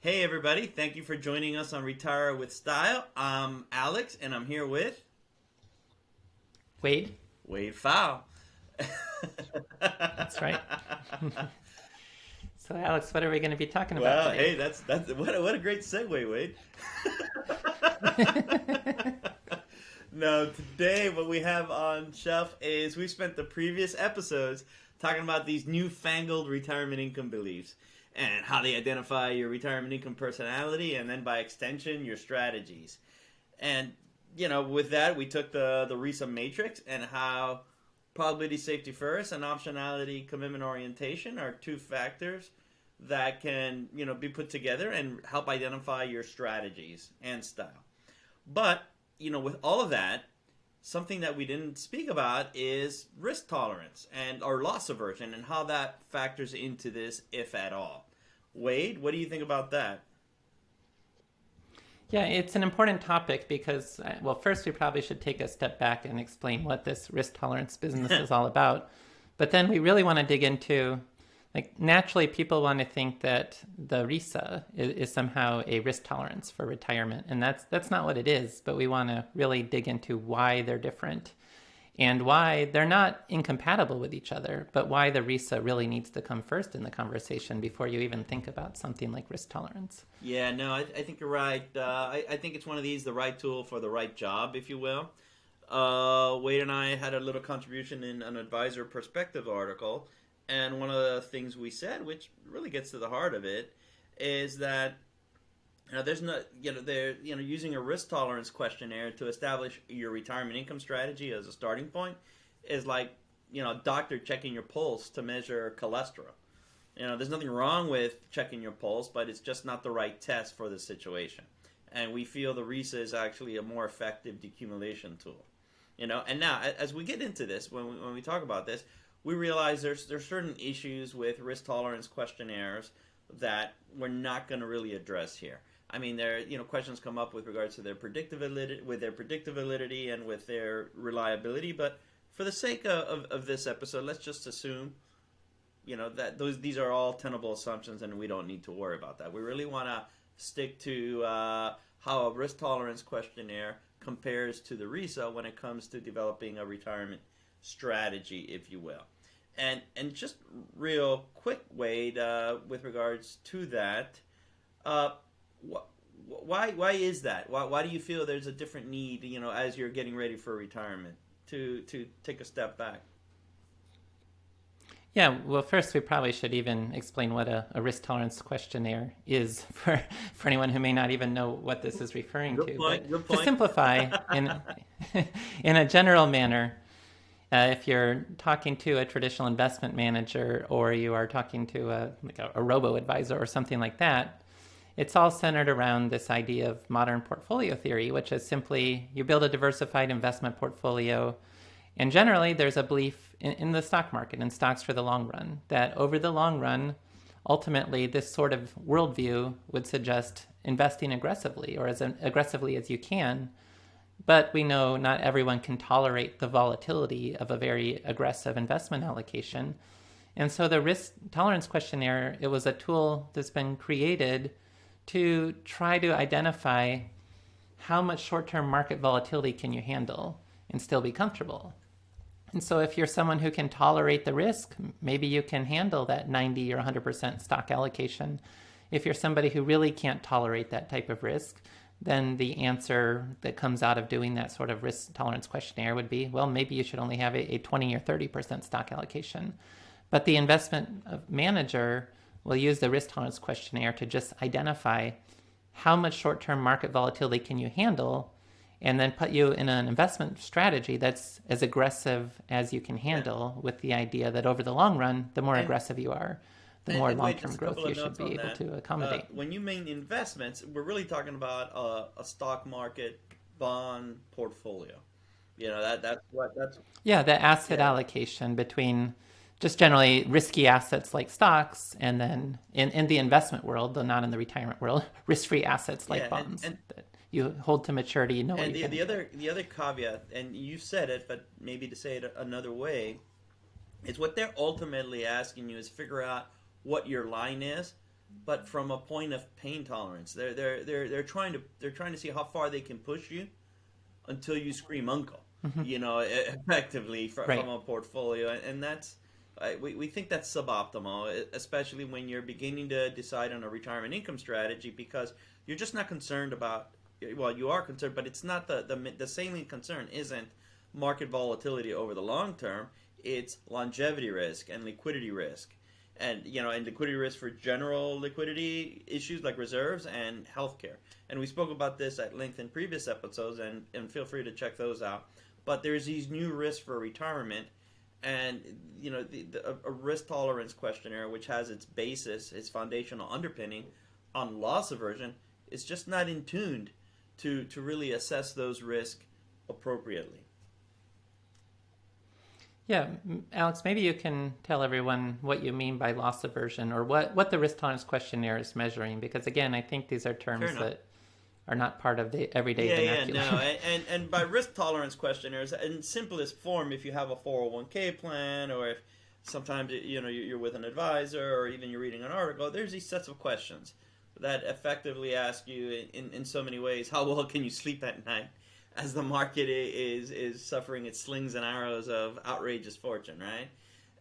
Hey everybody, thank you for joining us on Retire with Style. I'm Alex and I'm here with Wade? Wade Fowl. That's right. So, Alex, what are we going to be talking about Well, today? hey, that's what a great segue, Wade. No, today what we have on shelf is we spent the previous episodes talking about these newfangled retirement income beliefs and how they identify your retirement income personality and then by extension your strategies. And with that we took the RISA matrix and how probability safety first and optionality commitment orientation are two factors that can be put together and help identify your strategies and style. But with all of that, something that we didn't speak about is risk tolerance and or loss aversion and how that factors into this, if at all. Wade, what do you think about that? Yeah, it's an important topic because, well, first we probably should take a step back and explain what this risk tolerance business is all about. But then we really want to dig into, like, naturally people want to think that the RISA is somehow a risk tolerance for retirement. And that's not what it is, but we want to really dig into why they're different and why they're not incompatible with each other, but why the RISA really needs to come first in the conversation before you even think about something like risk tolerance. Yeah, no, I think you're right. I think it's one of these, the right tool for the right job, if you will. Wade and I had a little contribution in an advisor perspective article, and one of the things we said, which really gets to the heart of it, is that there's no, they're using a risk tolerance questionnaire to establish your retirement income strategy as a starting point is like a doctor checking your pulse to measure cholesterol. There's nothing wrong with checking your pulse, but it's just not the right test for the situation. And we feel the RISA is actually a more effective decumulation tool. And now as we get into this, when we talk about this, we realize there's certain issues with risk tolerance questionnaires that we're not going to really address here. I mean, questions come up with regards to their predictive validity and with their reliability. But for the sake of this episode, let's just assume, that these are all tenable assumptions, and we don't need to worry about that. We really want to stick to how a risk tolerance questionnaire compares to the RISA when it comes to developing a retirement strategy, if you will. And just real quick, Wade, with regards to that. Why is that? Why do you feel there's a different need, as you're getting ready for retirement, to take a step back? Yeah, well, first we probably should even explain what a risk tolerance questionnaire is for anyone who may not even know what this is referring to. Good point. To simplify, in a general manner, if you're talking to a traditional investment manager or you are talking to a robo-advisor or something like that, it's all centered around this idea of modern portfolio theory, which is simply you build a diversified investment portfolio. And generally, there's a belief in the stock market and stocks for the long run that over the long run, ultimately, this sort of worldview would suggest investing aggressively or as aggressively as you can. But we know not everyone can tolerate the volatility of a very aggressive investment allocation. And so the risk tolerance questionnaire, it was a tool that's been created to try to identify how much short-term market volatility can you handle and still be comfortable. And so if you're someone who can tolerate the risk, maybe you can handle that 90 or 100% stock allocation. If you're somebody who really can't tolerate that type of risk, then the answer that comes out of doing that sort of risk tolerance questionnaire would be, well, maybe you should only have a 20 or 30% stock allocation. But the investment manager will use the risk tolerance questionnaire to just identify how much short-term market volatility can you handle and then put you in an investment strategy that's as aggressive as you can handle, with the idea that over the long run, the more aggressive you are, the more long-term growth you should be able to accommodate. When you mean investments, we're really talking about a stock market bond portfolio. Yeah, the asset allocation between just generally risky assets like stocks, and then in the investment world, though not in the retirement world, risk-free assets like bonds that you hold to maturity. You know. And the other caveat, and you said it, but maybe to say it another way, is what they're ultimately asking you is figure out what your line is but from a point of pain tolerance. They're trying to see how far they can push you until you scream uncle. Hmm. Effectively from Right. a portfolio, and that's we think that's suboptimal, especially when you're beginning to decide on a retirement income strategy, because you're just not concerned about. Well, you are concerned, but it's not the salient concern isn't market volatility over the long term. It's longevity risk and liquidity risk, and liquidity risk for general liquidity issues like reserves and healthcare. And we spoke about this at length in previous episodes, and feel free to check those out. But there's these new risks for retirement, and a risk tolerance questionnaire, which has its basis, its foundational underpinning on loss aversion, is just not in tuned to really assess those risks appropriately. Yeah, Alex, maybe you can tell everyone what you mean by loss aversion, or what the risk tolerance questionnaire is measuring, because again, I think these are Fair terms enough. that are not part of the everyday Yeah, vernacular. no, and by risk tolerance questionnaires, in simplest form, if you have a 401k plan, or if sometimes you're with an advisor, or even you're reading an article, there's these sets of questions that effectively ask you in so many ways, how well can you sleep at night as the market is suffering its slings and arrows of outrageous fortune, right?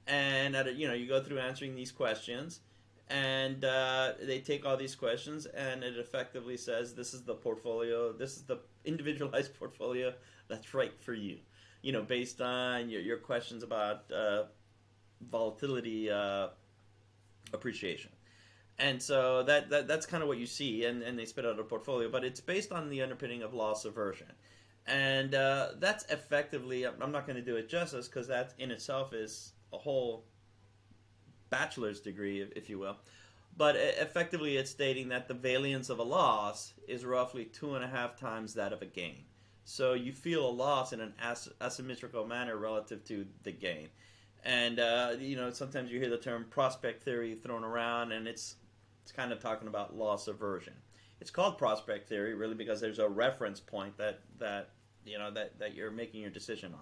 And you go through answering these questions, and they take all these questions, and it effectively says, this is the portfolio, this is the individualized portfolio that's right for you, based on your questions about volatility, appreciation. And so that's kind of what you see, and they spit out a portfolio, but it's based on the underpinning of loss aversion. And that's effectively, I'm not going to do it justice, because that in itself is a whole bachelor's degree, if you will. But effectively, it's stating that the variance of a loss is roughly 2.5 times that of a gain. So you feel a loss in an asymmetrical manner relative to the gain. And sometimes you hear the term prospect theory thrown around, and it's kind of talking about loss aversion. It's called prospect theory really because there's a reference point that you're making your decision on.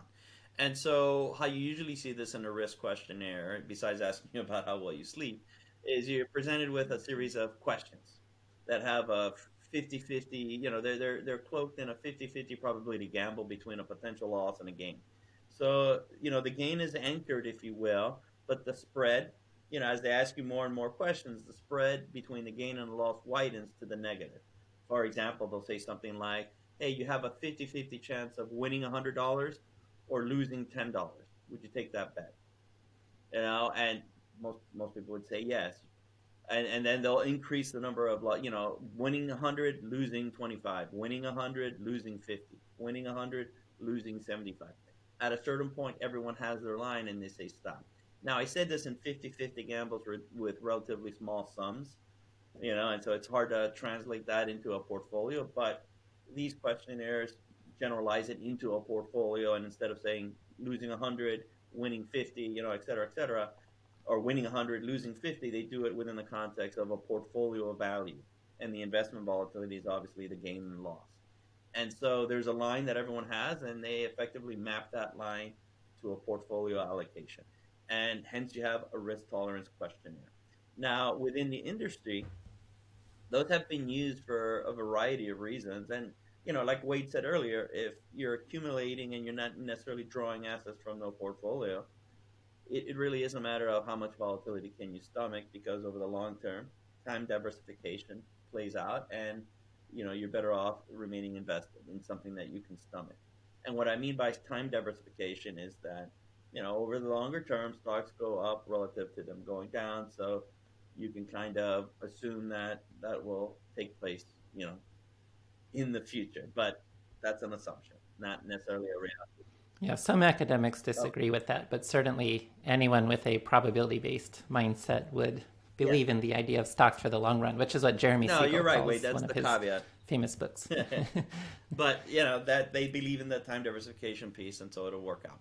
And so, how you usually see this in a risk questionnaire, besides asking you about how well you sleep, is you're presented with a series of questions that have a 50-50, they're cloaked in a 50-50 probability gamble between a potential loss and a gain. So, the gain is anchored, if you will, but the spread, as they ask you more and more questions, the spread between the gain and the loss widens to the negative. For example, they'll say something like, hey, you have a 50-50 chance of winning $100 or losing $10. Would you take that bet? And most people would say yes. And then they'll increase the number of, winning 100, losing 25, winning 100, losing 50, winning 100, losing 75. At a certain point, everyone has their line, and they say stop. Now, I said this in 50-50 gambles with relatively small sums, and so it's hard to translate that into a portfolio, but these questionnaires generalize it into a portfolio, and instead of saying losing 100, winning 50, et cetera, or winning 100, losing 50, they do it within the context of a portfolio value. And the investment volatility is obviously the gain and loss. And so there's a line that everyone has, and they effectively map that line to a portfolio allocation. And hence you have a risk tolerance questionnaire. Now, within the industry, those have been used for a variety of reasons. And, like Wade said earlier, if you're accumulating and you're not necessarily drawing assets from no portfolio, it really is a matter of how much volatility can you stomach, because over the long term, time diversification plays out, and you're better off remaining invested in something that you can stomach. And what I mean by time diversification is that over the longer term, stocks go up relative to them going down, so you can kind of assume that that will take place in the future, but that's an assumption, not necessarily a reality. Yeah, some academics Oh, disagree with that, but certainly anyone with a probability-based mindset would yeah. believe in the idea of stocks for the long run, which is what Jeremy No, you're Siegel right, Wade. calls That's one of the his caveat. famous books. But that they believe in the time diversification piece, and so it'll work out.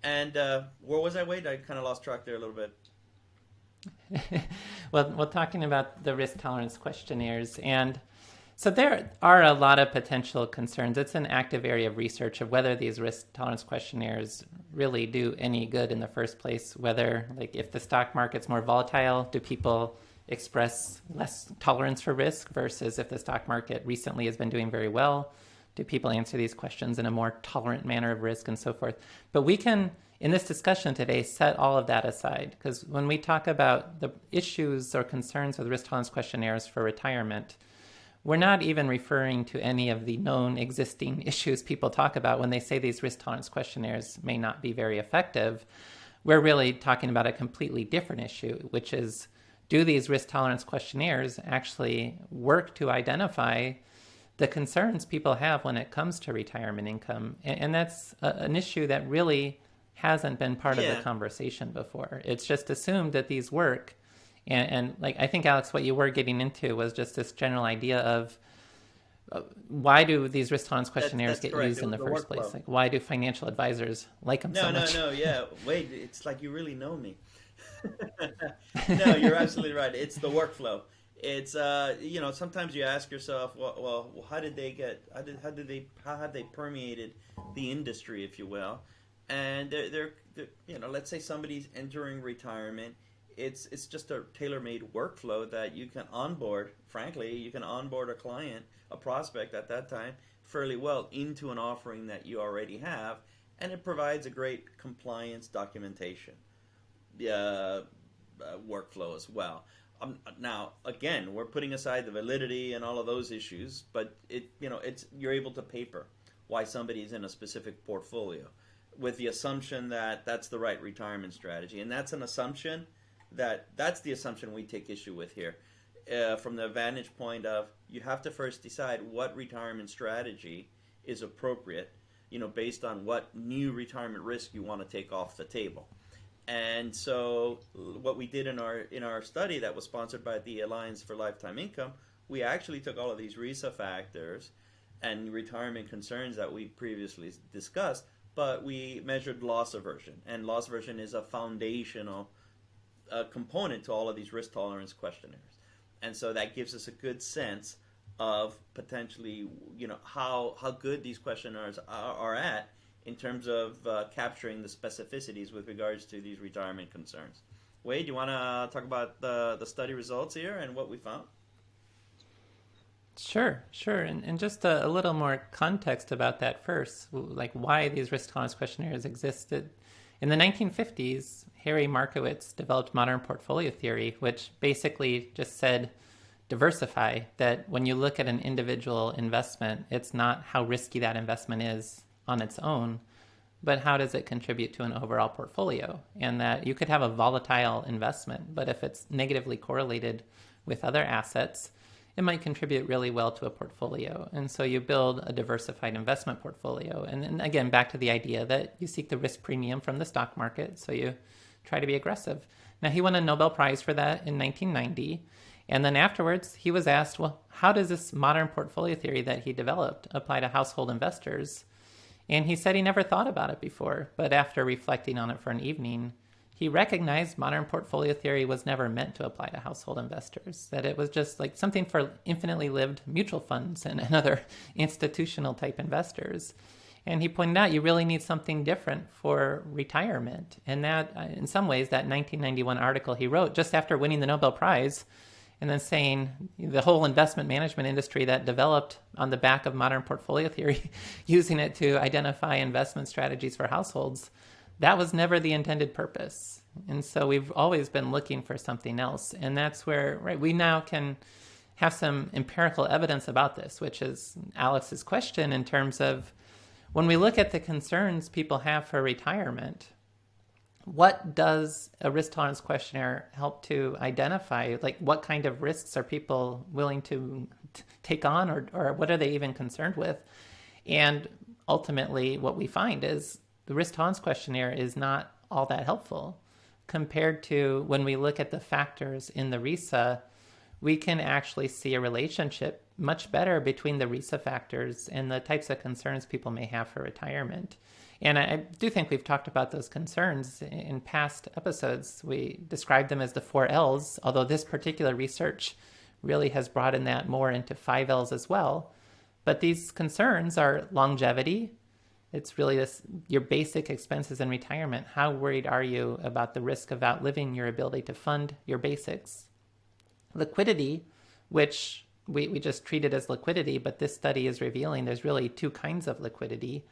And where was I, Wade? I kind of lost track there a little bit. Well, talking about the risk tolerance questionnaires, and so there are a lot of potential concerns. It's an active area of research of whether these risk tolerance questionnaires really do any good in the first place. Whether, like, if the stock market's more volatile, do people express less tolerance for risk versus if the stock market recently has been doing very well? Do people answer these questions in a more tolerant manner of risk and so forth? But we can, in this discussion today, set all of that aside, because when we talk about the issues or concerns with risk tolerance questionnaires for retirement, we're not even referring to any of the known existing issues people talk about when they say these risk tolerance questionnaires may not be very effective. We're really talking about a completely different issue, which is, do these risk tolerance questionnaires actually work to identify the concerns people have when it comes to retirement income? And that's an issue that really hasn't been part of the conversation before. It's just assumed that these work. And like, I think, Alex, what you were getting into was just this general idea of why do these risk tolerance questionnaires get used in the first place? Like, why do financial advisors like them so much? Yeah. Wait, it's like you really know me. No, you're absolutely right. It's the workflow. It's sometimes you ask yourself, well, how have they permeated the industry, if you will? And they're let's say somebody's entering retirement. It's just a tailor-made workflow that you can onboard. Frankly, you can onboard a client, a prospect at that time, fairly well into an offering that you already have, and it provides a great compliance documentation workflow as well. Now, again, we're putting aside the validity and all of those issues, but you're able to paper why somebody is in a specific portfolio with the assumption that that's the right retirement strategy, and that's an assumption. That's the assumption we take issue with here, from the vantage point of you have to first decide what retirement strategy is appropriate, based on what new retirement risk you want to take off the table. And so what we did in our study that was sponsored by the Alliance for Lifetime Income, we actually took all of these RISA factors and retirement concerns that we previously discussed, but we measured loss aversion, and loss aversion is a foundational component to all of these risk tolerance questionnaires. And so that gives us a good sense of potentially, how good these questionnaires are at in terms of capturing the specificities with regards to these retirement concerns. Wade, do you want to talk about the study results here and what we found? Sure. And just a little more context about that first, like why these risk tolerance questionnaires existed. In the 1950s, Harry Markowitz developed modern portfolio theory, which basically just said diversify, that when you look at an individual investment, it's not how risky that investment is on its own, but how does it contribute to an overall portfolio? And that you could have a volatile investment, but if it's negatively correlated with other assets, it might contribute really well to a portfolio. And so you build a diversified investment portfolio. And then again, back to the idea that you seek the risk premium from the stock market, so you try to be aggressive. Now, he won a Nobel Prize for that in 1990. And then afterwards, he was asked, well, how does this modern portfolio theory that he developed apply to household investors? And he said he never thought about it before, but after reflecting on it for an evening, he recognized modern portfolio theory was never meant to apply to household investors, that it was just like something for infinitely lived mutual funds and other institutional type investors. And he pointed out you really need something different for retirement. And that, in some ways, that 1991 article he wrote just after winning the Nobel Prize, and then saying the whole investment management industry that developed on the back of modern portfolio theory, using it to identify investment strategies for households, that was never the intended purpose. And so we've always been looking for something else. And that's where, we now can have some empirical evidence about this, which is Alex's question in terms of when we look at the concerns people have for retirement, what does a risk tolerance questionnaire help to identify? Like, what kind of risks are people willing to take on, or what are they even concerned with? And ultimately, what we find is the risk tolerance questionnaire is not all that helpful compared to when we look at the factors in the RISA. We can actually see a relationship much better between the RISA factors and the types of concerns people may have for retirement. And I do think we've talked about those concerns in past episodes. We described them as the 4 L's, although this particular research really has broadened that more into 5 L's as well. But these concerns are longevity. It's really your basic expenses in retirement. How worried are you about the risk of outliving your ability to fund your basics? Liquidity, which we just treated as liquidity, but this study is revealing there's really two kinds of liquidity.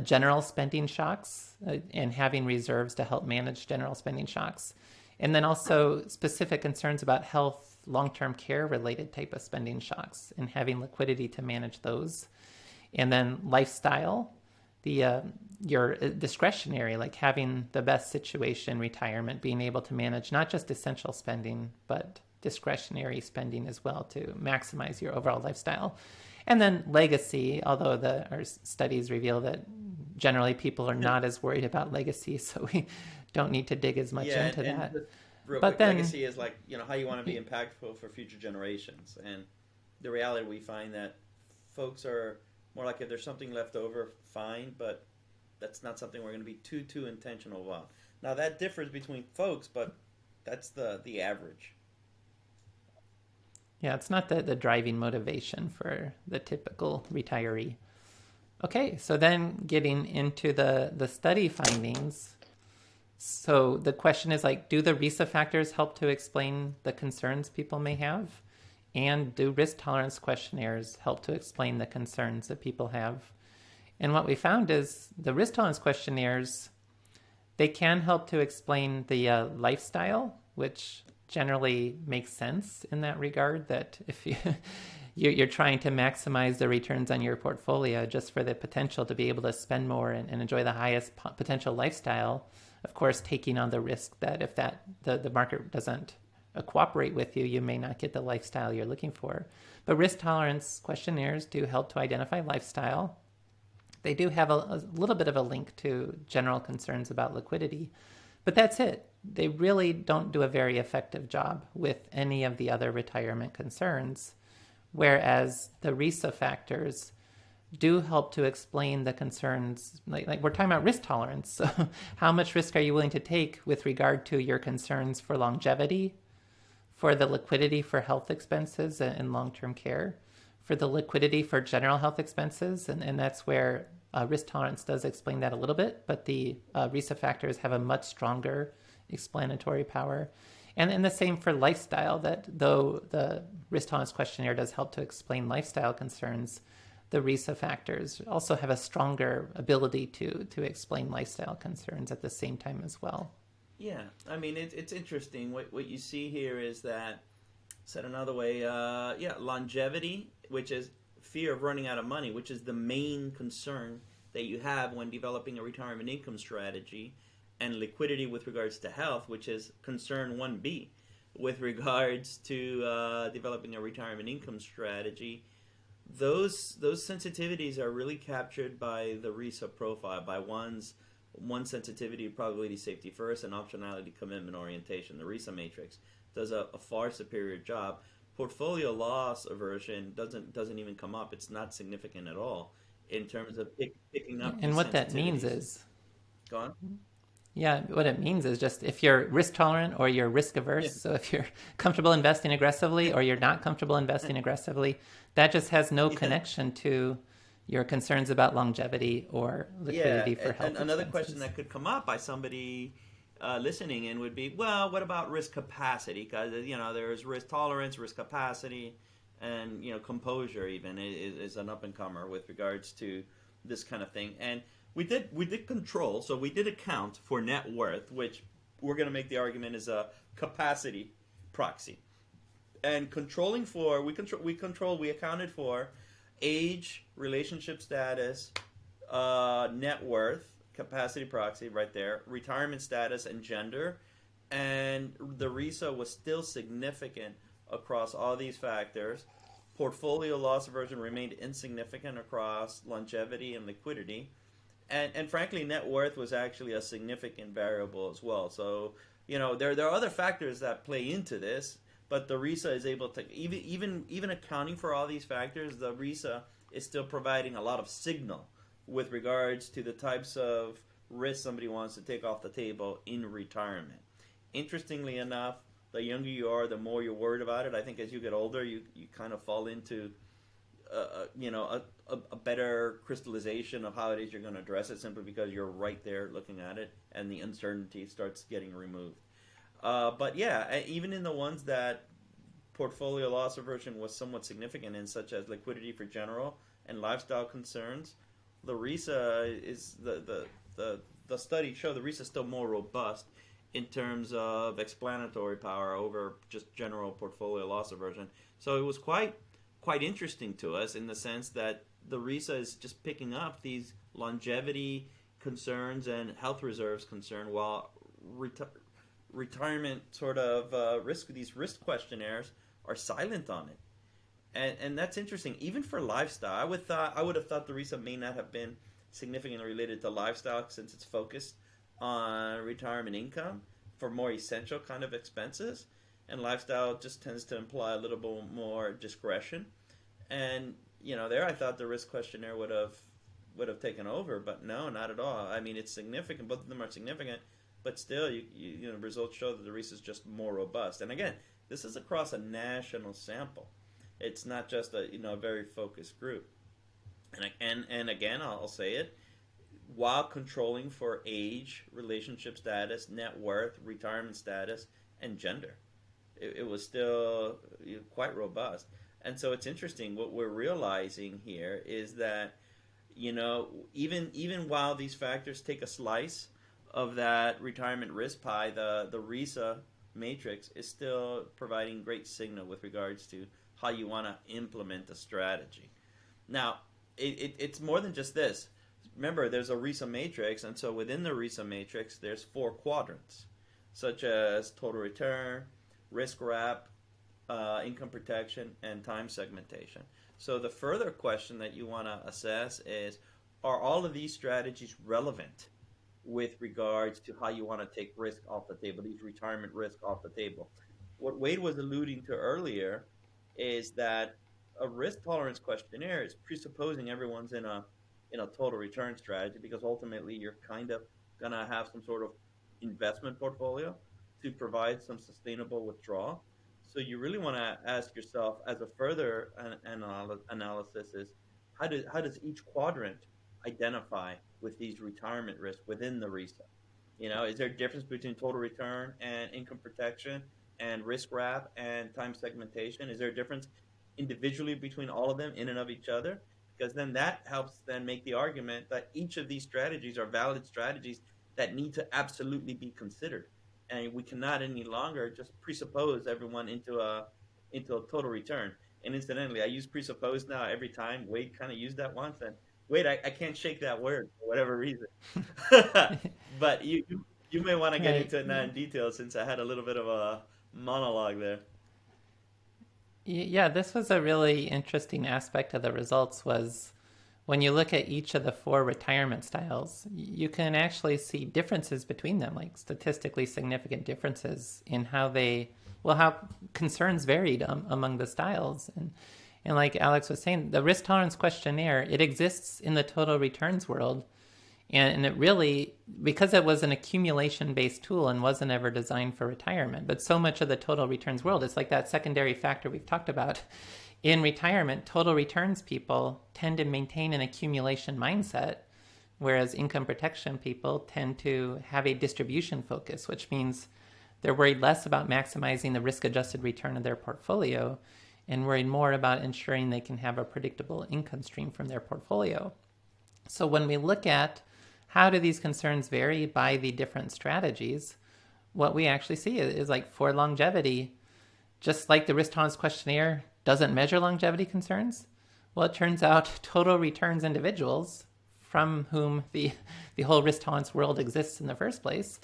General spending shocks and having reserves to help manage general spending shocks. And then also specific concerns about health, long-term care related type of spending shocks and having liquidity to manage those. And then lifestyle, your discretionary, like having the best situation, retirement, being able to manage not just essential spending, but discretionary spending as well to maximize your overall lifestyle. And then legacy, although our studies reveal that generally people are not as worried about legacy, so we don't need to dig as much into that. Real quick, legacy is like, how you want to be impactful for future generations. And the reality, we find that folks are more like, if there's something left over, fine, but that's not something we're going to be too intentional about. Now, that differs between folks, but that's the average. Yeah, it's not the driving motivation for the typical retiree. Okay, so then getting into the study findings. So the question is like, do the RISA factors help to explain the concerns people may have? And do risk tolerance questionnaires help to explain the concerns that people have? And what we found is the risk tolerance questionnaires, they can help to explain the lifestyle, which generally makes sense in that regard, that if you're trying to maximize the returns on your portfolio just for the potential to be able to spend more and enjoy the highest potential lifestyle, of course, taking on the risk that if the market doesn't cooperate with you, you may not get the lifestyle you're looking for. But risk tolerance questionnaires do help to identify lifestyle. They do have a little bit of a link to general concerns about liquidity, but that's it. They really don't do a very effective job with any of the other retirement concerns, whereas the RISA factors do help to explain the concerns. Like we're talking about risk tolerance. So how much risk are you willing to take with regard to your concerns for longevity, for the liquidity for health expenses and long-term care, for the liquidity for general health expenses? And that's where risk tolerance does explain that a little bit, but the RISA factors have a much stronger explanatory power. And the same for lifestyle, that though the risk tolerance questionnaire does help to explain lifestyle concerns, the RISA factors also have a stronger ability to explain lifestyle concerns at the same time as well. Yeah, I mean, it's interesting. What you see here is that, said another way, longevity, which is fear of running out of money, which is the main concern that you have when developing a retirement income strategy, and liquidity with regards to health, which is concern 1B with regards to developing a retirement income strategy. Those sensitivities are really captured by the RISA profile, by one sensitivity, probability, safety first, and optionality, commitment, orientation. The RISA matrix does a far superior job. Portfolio loss aversion doesn't even come up. It's not significant at all in terms of picking up. And what that means is, go on. Yeah, what it means is just if you're risk tolerant or you're risk averse, so if you're comfortable investing aggressively or you're not comfortable investing aggressively, that just has no connection to your concerns about longevity or liquidity for health. And another question that could come up by somebody listening in would be, well, what about risk capacity? Because there's risk tolerance, risk capacity, and composure even is an up and comer with regards to this kind of thing. And we did control, so we did account for net worth, which we're going to make the argument is a capacity proxy. And we accounted for age, relationship status, net worth, capacity proxy right there, retirement status, and gender. And the RISA was still significant across all these factors. Portfolio loss aversion remained insignificant across longevity and liquidity. And frankly, net worth was actually a significant variable as well. So, there are other factors that play into this, but the RISA is able to, even accounting for all these factors, the RISA is still providing a lot of signal with regards to the types of risks somebody wants to take off the table in retirement. Interestingly enough, the younger you are, the more you're worried about it. I think as you get older, you kind of fall into a better crystallization of how it is you're going to address it, simply because you're right there looking at it and the uncertainty starts getting removed. But yeah, even in the ones that portfolio loss aversion was somewhat significant in, such as liquidity for general and lifestyle concerns, the RISA is the study showed the RISA is still more robust in terms of explanatory power over just general portfolio loss aversion. So it was quite interesting to us in the sense that the RISA is just picking up these longevity concerns and health reserves concern, while retirement sort of these risk questionnaires are silent on it. And that's interesting. Even for lifestyle, I would have thought the RISA may not have been significantly related to lifestyle, since it's focused on retirement income for more essential kind of expenses, and lifestyle just tends to imply a little bit more discretion. And there I thought the risk questionnaire would have taken over, but no, not at all. I mean, it's significant. Both of them are significant, but still, results show that the RISA is just more robust. And again, this is across a national sample. It's not just a very focused group. And again, I'll say it, while controlling for age, relationship status, net worth, retirement status, and gender, it was still quite robust. And so it's interesting. What we're realizing here is that even while these factors take a slice of that retirement risk pie, the RISA matrix is still providing great signal with regards to how you want to implement a strategy. Now, it's more than just this. Remember, there's a RISA matrix, and so within the RISA matrix, there's 4 quadrants, such as total return, risk wrap, income protection, and time segmentation. So the further question that you want to assess is, are all of these strategies relevant with regards to how you want to take risk off the table, these retirement risk off the table? What Wade was alluding to earlier is that a risk tolerance questionnaire is presupposing everyone's in a total return strategy, because ultimately you're kind of going to have some sort of investment portfolio to provide some sustainable withdrawal. So you really want to ask yourself, as a further analysis, is how does each quadrant identify with these retirement risks within the RISA? Is there a difference between total return and income protection and risk wrap and time segmentation? Is there a difference individually between all of them in and of each other? Because then that helps then make the argument that each of these strategies are valid strategies that need to absolutely be considered. And we cannot any longer just presuppose everyone into a total return. And incidentally, I use presuppose now every time. Wade kind of used that once, and Wade, I can't shake that word for whatever reason. But you may want to get into it now in detail, since I had a little bit of a monologue there. Yeah, this was a really interesting aspect of the results. Was when you look at each of the 4 retirement styles, you can actually see differences between them, like statistically significant differences in how concerns varied among the styles. And like Alex was saying, the risk tolerance questionnaire, it exists in the total returns world. And it really, because it was an accumulation-based tool and wasn't ever designed for retirement, but so much of the total returns world, it's like that secondary factor we've talked about. In retirement, total returns people tend to maintain an accumulation mindset, whereas income protection people tend to have a distribution focus, which means they're worried less about maximizing the risk-adjusted return of their portfolio and worried more about ensuring they can have a predictable income stream from their portfolio. So when we look at how do these concerns vary by the different strategies, what we actually see is like for longevity, just like the risk tolerance questionnaire doesn't measure longevity concerns, well, it turns out total returns individuals, from whom the whole risk tolerance world exists in the first place,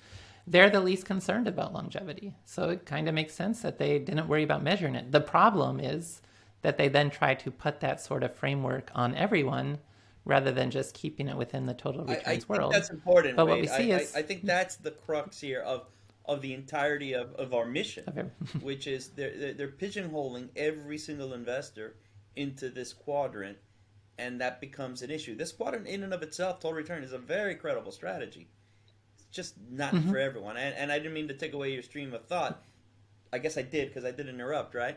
they're the least concerned about longevity. So it kind of makes sense that they didn't worry about measuring it. The problem is that they then try to put that sort of framework on everyone rather than just keeping it within the total returns world. I think that's important, but Wade. What we see is... I think that's the crux here of the entirety of our mission, which is they're pigeonholing every single investor into this quadrant, and that becomes an issue. This quadrant in and of itself, total return, is a very credible strategy. It's just not for everyone. And I didn't mean to take away your stream of thought. I guess I did, because I did interrupt, right?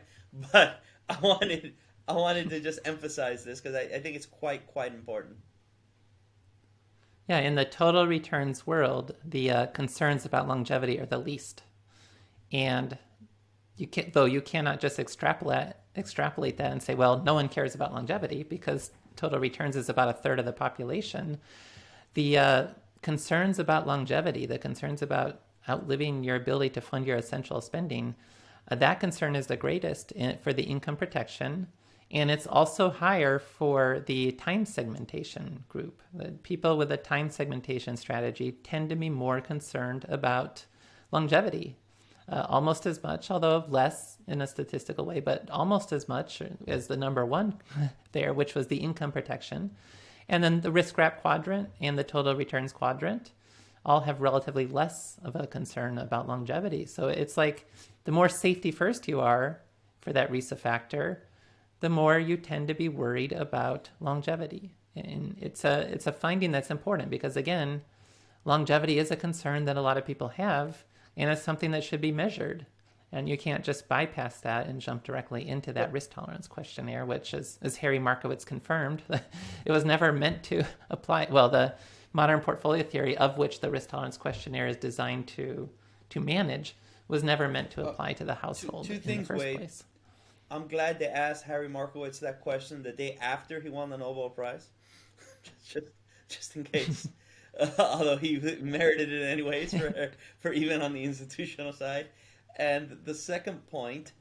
But I wanted to just emphasize this, because I think it's quite important. Yeah, in the total returns world, the concerns about longevity are the least. And you cannot just extrapolate that and say, well, no one cares about longevity because total returns is about a third of the population. The concerns about longevity, the concerns about outliving your ability to fund your essential spending, that concern is the greatest for the income protection. And it's also higher for the time segmentation group. The people with a time segmentation strategy tend to be more concerned about longevity, almost as much, although less in a statistical way, but almost as much as the number one there, which was the income protection. And then the risk wrap quadrant and the total returns quadrant all have relatively less of a concern about longevity. So it's like the more safety first you are for that RISA factor, the more you tend to be worried about longevity. And it's a finding that's important because, again, longevity is a concern that a lot of people have, and it's something that should be measured. And you can't just bypass that and jump directly into that risk tolerance questionnaire, which, as Harry Markowitz confirmed, it was never meant to apply. Well, the modern portfolio theory, of which the risk tolerance questionnaire is designed to manage, was never meant to apply to the household two things, in the first Wade. place. I'm glad they asked Harry Markowitz that question the day after he won the Nobel Prize, just in case. Although he merited it anyways for even on the institutional side. And the second point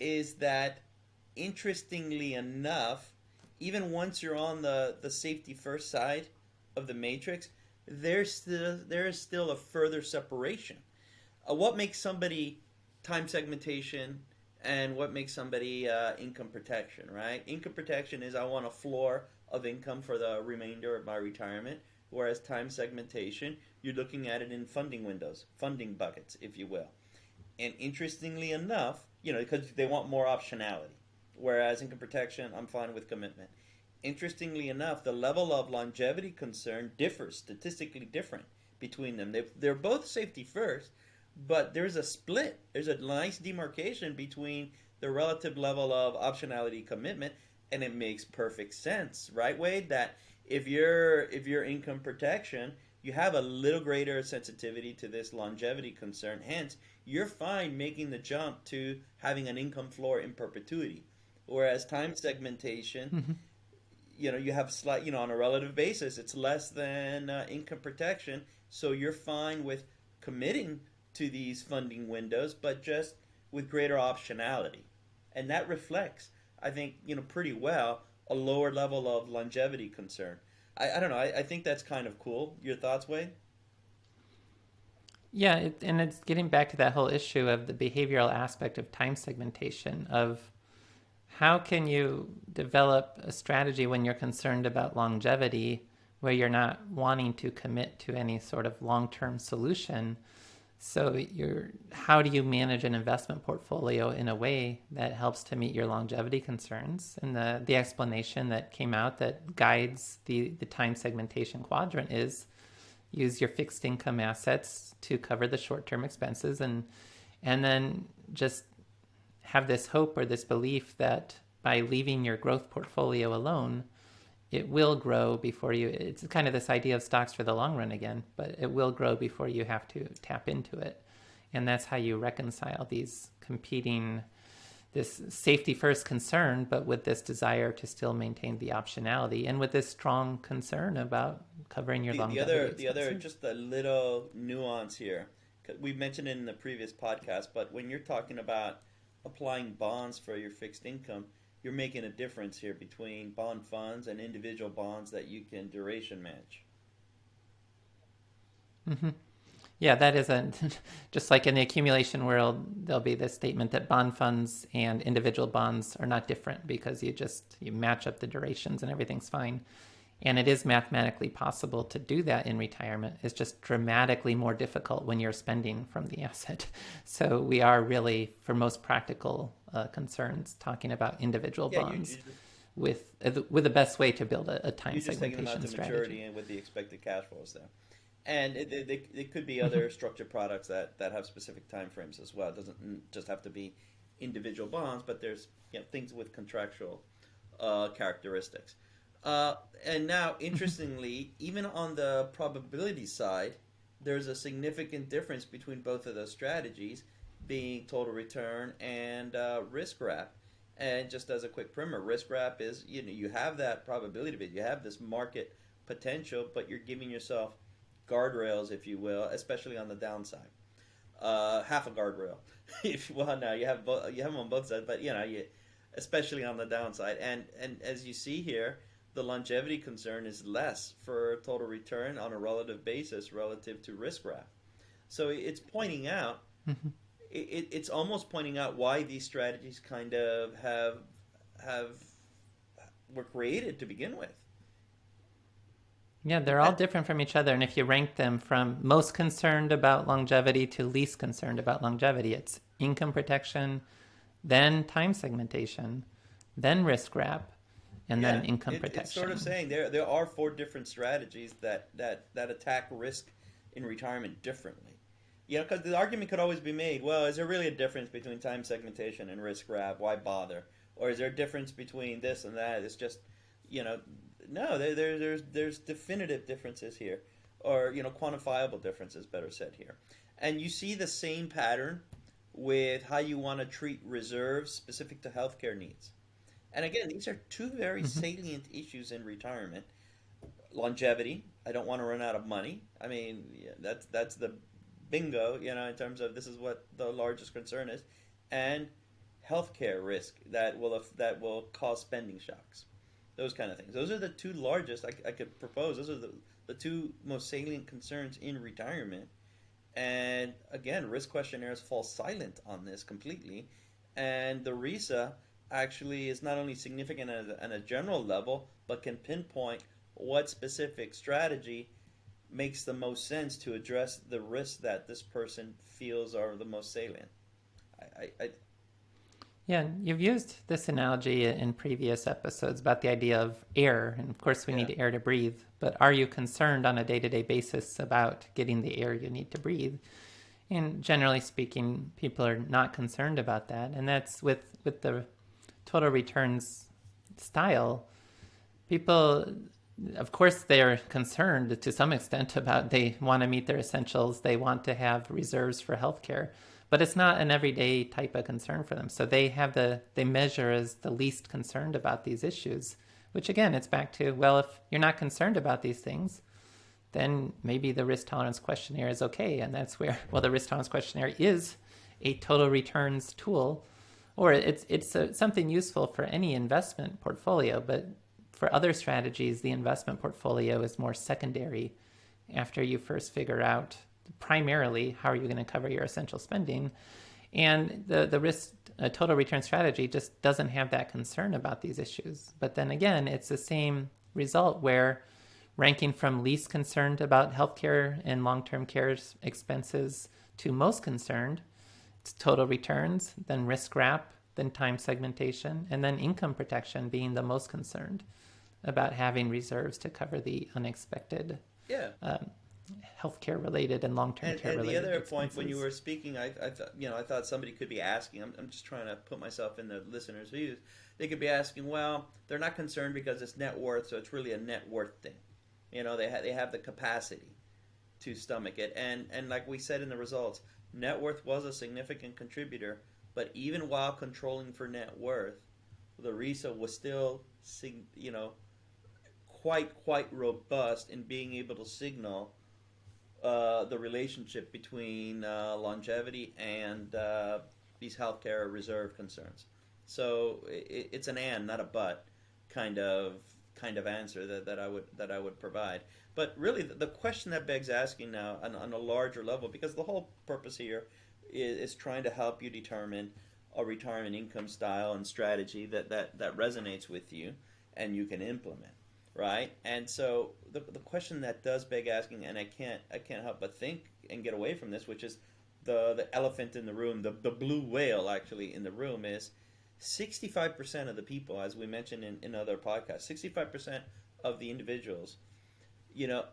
is that, interestingly enough, even once you're on the safety first side of the matrix, there is still a further separation. What makes somebody time segmentation and what makes somebody income protection, right? Income protection is I want a floor of income for the remainder of my retirement, whereas time segmentation, you're looking at it in funding windows, funding buckets, if you will. And interestingly enough, because they want more optionality, whereas income protection, I'm fine with commitment. Interestingly enough, the level of longevity concern differs, statistically different between them. They're both safety first, but there's a split. There's a nice demarcation between the relative level of optionality commitment, and it makes perfect sense, right, Wade? That if you're income protection, you have a little greater sensitivity to this longevity concern. Hence, you're fine making the jump to having an income floor in perpetuity. Whereas time segmentation, you have slight, on a relative basis, it's less than income protection. So you're fine with committing to these funding windows, but just with greater optionality. And that reflects, I think, pretty well a lower level of longevity concern. I don't know. I think that's kind of cool. Your thoughts, Wade? Yeah, and it's getting back to that whole issue of the behavioral aspect of time segmentation, of how can you develop a strategy when you're concerned about longevity where you're not wanting to commit to any sort of long-term solution. So how do you manage an investment portfolio in a way that helps to meet your longevity concerns? And the explanation that came out that guides the time segmentation quadrant is use your fixed income assets to cover the short-term expenses and then just have this hope or this belief that by leaving your growth portfolio alone, it will grow before you. It's kind of this idea of stocks for the long run again, but it will grow before you have to tap into it. And that's how you reconcile these competing, this safety first concern, but with this desire to still maintain the optionality and with this strong concern about covering your longevity. The other, just a little nuance here. We mentioned it in the previous podcast, but when you're talking about applying bonds for your fixed income, you're making a difference here between bond funds and individual bonds that you can duration match. Mm-hmm. Yeah, that is just like in the accumulation world, there'll be this statement that bond funds and individual bonds are not different because you match up the durations and everything's fine. And it is mathematically possible to do that in retirement. It's just dramatically more difficult when you're spending from the asset. So we are really, for most practical concerns, talking about individual bonds with the best way to build a time segmentation strategy. You're just taking them out to maturity and with the expected cash flows there. And it could be other structured products that have specific time frames as well. It doesn't just have to be individual bonds, but there's things with contractual characteristics. And now, interestingly, even on the probability side, there's a significant difference between both of those strategies being total return and risk wrap. And just as a quick primer, risk wrap is, you have that probability of it. You have this market potential, but you're giving yourself guardrails, if you will, especially on the downside. Half a guardrail. If well, now you have them on both sides, but especially on the downside. And as you see here, the longevity concern is less for total return on a relative basis relative to risk wrap. So it's pointing out, Mm-hmm. it's almost pointing out why these strategies kind of have were created to begin with. Yeah, they're all different from each other. And if you rank them from most concerned about longevity to least concerned about longevity, it's income protection, then time segmentation, then risk wrap, and then income protection. It's sort of saying there are 4 different strategies that attack risk in retirement differently. Because the argument could always be made, well, is there really a difference between time segmentation and risk wrap? Why bother? Or is there a difference between this and that? It's just, no, there's definitive differences here, or quantifiable differences, better said here. And you see the same pattern with how you want to treat reserves specific to healthcare needs. And again, these are 2 very salient issues in retirement. Longevity, I don't want to run out of money. I mean, that's the bingo, in terms of this is what the largest concern is, and healthcare risk that will cause spending shocks, those kind of things. Those are the 2 largest I could propose. Those are the 2 most salient concerns in retirement. And again, risk questionnaires fall silent on this completely. And the RISA actually is not only significant at a general level, but can pinpoint what specific strategy makes the most sense to address the risks that this person feels are the most salient. Yeah, you've used this analogy in previous episodes about the idea of air, and of course we need air to breathe, but are you concerned on a day-to-day basis about getting the air you need to breathe? And generally speaking, people are not concerned about that, and that's with the total returns style. People, of course, they're concerned to some extent about, they want to meet their essentials, they want to have reserves for healthcare, but it's not an everyday type of concern for them. So they measure as the least concerned about these issues, which again, it's back to, well, if you're not concerned about these things, then maybe the Risk Tolerance Questionnaire is okay. And that's where, well, the Risk Tolerance Questionnaire is a total returns tool, or it's something useful for any investment portfolio, but for other strategies, the investment portfolio is more secondary after you first figure out primarily how are you going to cover your essential spending. And the risk total return strategy just doesn't have that concern about these issues. But then again, it's the same result where ranking from least concerned about healthcare and long-term care expenses to most concerned, it's total returns, then risk wrap, then time segmentation, and then income protection being the most concerned about having reserves to cover the unexpected healthcare related and long-term care related. And the other expenses. point when you were speaking, I thought somebody could be asking. I'm just trying to put myself in the listener's views. They could be asking, well, they're not concerned because it's net worth, so it's really a net worth thing. They have the capacity to stomach it, and like we said in the results, net worth was a significant contributor. But even while controlling for net worth, the RISA was still, quite robust in being able to signal the relationship between longevity and these healthcare reserve concerns. So it's an and, not a but, kind of answer that I would provide. But really, the question that begs asking now on a larger level, because the whole purpose here is trying to help you determine a retirement income style and strategy that resonates with you and you can implement, right? And so the question that does beg asking, and I can't help but think and get away from this, which is the elephant in the room, the blue whale actually in the room, is 65% of the people, as we mentioned in other podcasts, 65% of the individuals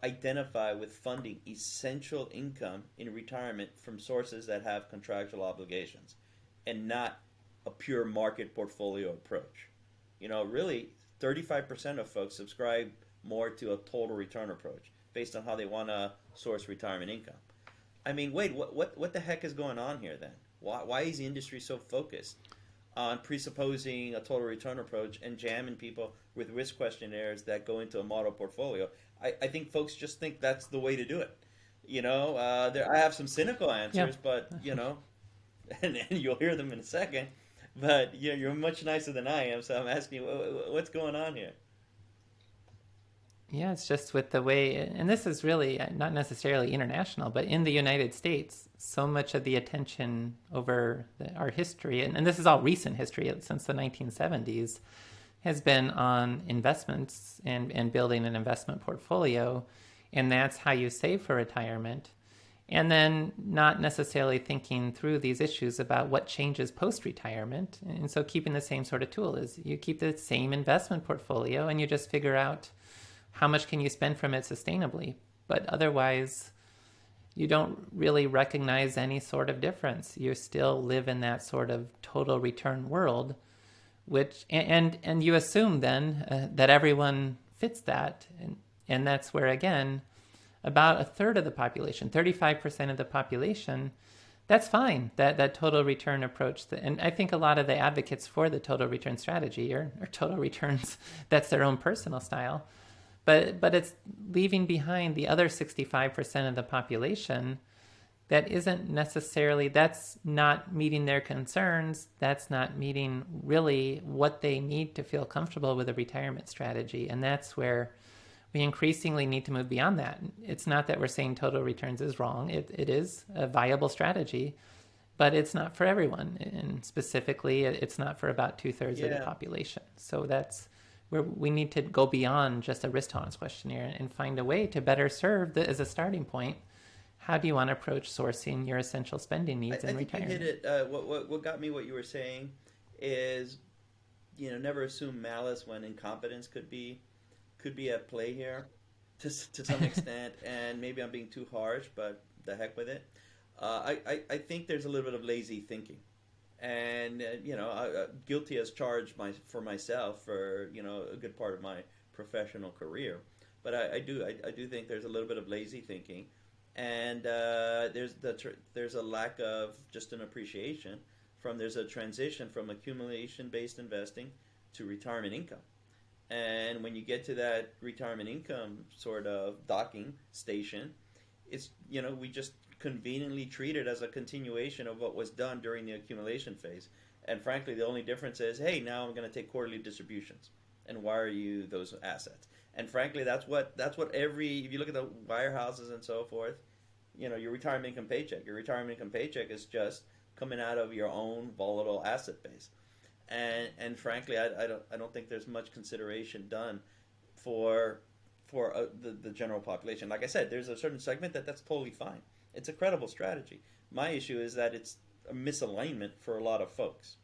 identify with funding essential income in retirement from sources that have contractual obligations and not a pure market portfolio approach. Really, 35% of folks subscribe more to a total return approach based on how they want to source retirement income. I mean, wait, what the heck is going on here then? Why is the industry so focused on presupposing a total return approach and jamming people with risk questionnaires that go into a model portfolio? I think folks just think that's the way to do it. I have some cynical Yeah. answers, but and you'll hear them in a second. But you're much nicer than I am, so I'm asking you, what's going on here? Yeah, it's just with the way, and this is really not necessarily international, but in the United States, so much of the attention over our history, and this is all recent history since the 1970s, has been on investments and building an investment portfolio, and that's how you save for retirement. And then not necessarily thinking through these issues about what changes post-retirement. And so keeping the same sort of tool is you keep the same investment portfolio and you just figure out how much can you spend from it sustainably. But otherwise, you don't really recognize any sort of difference. You still live in that sort of total return world, which and you assume then that everyone fits that. And that's where, again, about a third of the population, 35% of the population, that's fine, that total return approach. And I think a lot of the advocates for the total return strategy or total returns, that's their own personal style. But it's leaving behind the other 65% of the population that isn't necessarily, that's not meeting their concerns. That's not meeting really what they need to feel comfortable with a retirement strategy. And that's where we increasingly need to move beyond that. It's not that we're saying total returns is wrong. It is a viable strategy, but it's not for everyone. And specifically, it's not for about 2/3 of the population. So that's where we need to go beyond just a risk tolerance questionnaire and find a way to better serve as a starting point. How do you want to approach sourcing your essential spending needs in retirement? I think you hit it. What got me what you were saying is, never assume malice when incompetence could be at play here to some extent, and maybe I'm being too harsh, but the heck with it. I think there's a little bit of lazy thinking, and guilty as charged for myself for a good part of my professional career, but I do think there's a little bit of lazy thinking, and there's a lack of just an appreciation there's a transition from accumulation based investing to retirement income. And when you get to that retirement income sort of docking station, it's we just conveniently treat it as a continuation of what was done during the accumulation phase. And frankly, the only difference is, hey, now I'm going to take quarterly distributions and wire you those assets. And frankly, that's what if you look at the wirehouses and so forth, your retirement income paycheck. Your retirement income paycheck is just coming out of your own volatile asset base. And frankly, I don't think there's much consideration done for the general population. Like I said, there's a certain segment that's totally fine. It's a credible strategy. My issue is that it's a misalignment for a lot of folks.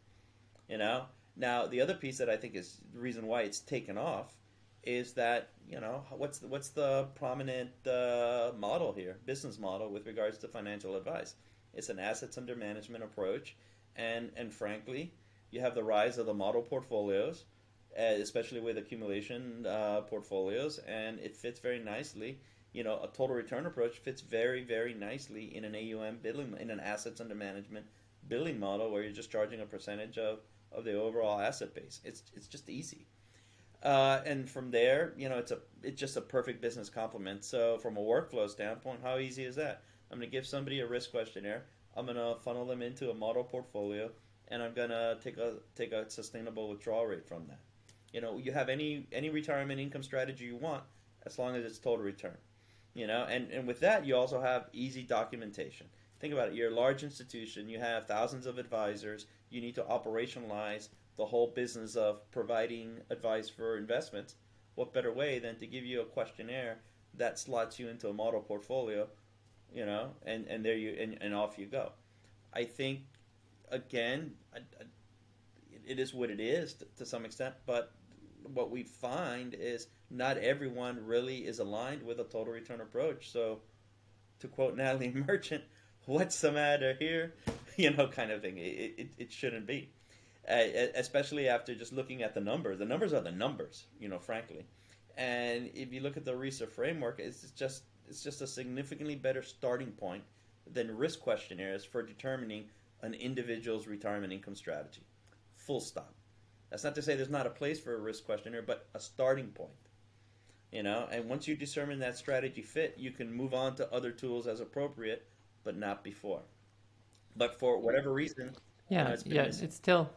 Now the other piece that I think is the reason why it's taken off is that what's the prominent model here, business model with regards to financial advice? It's an assets under management approach, and frankly, you have the rise of the model portfolios, especially with accumulation portfolios, and it fits very nicely. A total return approach fits very, very nicely in an AUM billing, in an assets under management billing model where you're just charging a percentage of the overall asset base. It's just easy. And from there, it's just a perfect business complement. So from a workflow standpoint, how easy is that? I'm going to give somebody a risk questionnaire. I'm going to funnel them into a model portfolio, and I'm gonna take a sustainable withdrawal rate from that. You have any retirement income strategy you want, as long as it's total return. And with that, you also have easy documentation. Think about it. You're a large institution. You have thousands of advisors. You need to operationalize the whole business of providing advice for investments. What better way than to give you a questionnaire that slots you into a model portfolio, and there and off you go. I think, again, it is what it is to some extent, but what we find is not everyone really is aligned with a total return approach. So, to quote Natalie Merchant, what's the matter here? Kind of thing. It shouldn't be, especially after just looking at the numbers. The numbers are the numbers, frankly. And if you look at the RISA framework, it's just a significantly better starting point than risk questionnaires for determining an individual's retirement income strategy. Full stop. That's not to say there's not a place for a risk questionnaire, but a starting point. And once you determine that strategy fit, you can move on to other tools as appropriate, but not before. But for whatever reason, it's been missing. It's still,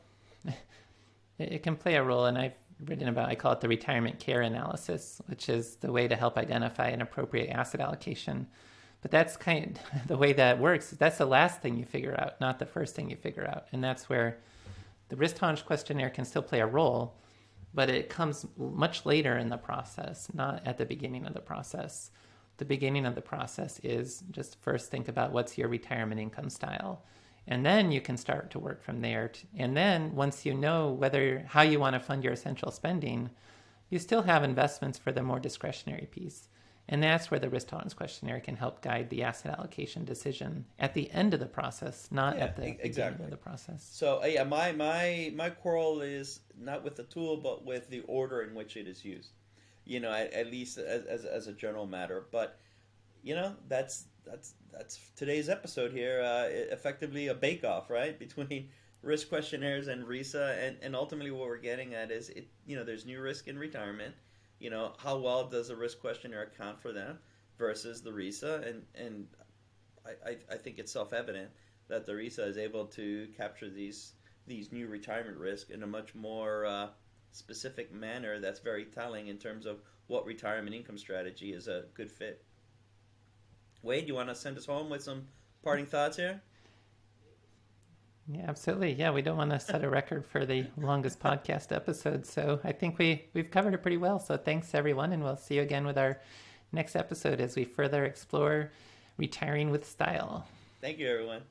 it can play a role, and I've written about, I call it the retirement care analysis, which is the way to help identify an appropriate asset allocation. But that's kind of the way that works. That's the last thing you figure out, not the first thing you figure out. And that's where the risk tolerance questionnaire can still play a role, but it comes much later in the process, not at the beginning of the process. The beginning of the process is just first think about what's your retirement income style. And then you can start to work from there. And then once you know how you want to fund your essential spending, you still have investments for the more discretionary piece. And that's where the risk tolerance questionnaire can help guide the asset allocation decision at the end of the process, not at the beginning of the process. So my quarrel is not with the tool, but with the order in which it is used. At least as a general matter. But that's today's episode here. Effectively a bake-off, right, between risk questionnaires and RISA, and ultimately what we're getting at is there's new risk in retirement. How well does a risk questionnaire account for them versus the RISA? And I think it's self-evident that the RISA is able to capture these new retirement risk in a much more specific manner that's very telling in terms of what retirement income strategy is a good fit. Wade, you want to send us home with some parting thoughts here? Yeah, absolutely. Yeah, we don't want to set a record for the longest podcast episode, so I think we've covered it pretty well. So thanks, everyone, and we'll see you again with our next episode as we further explore retiring with style. Thank you, everyone.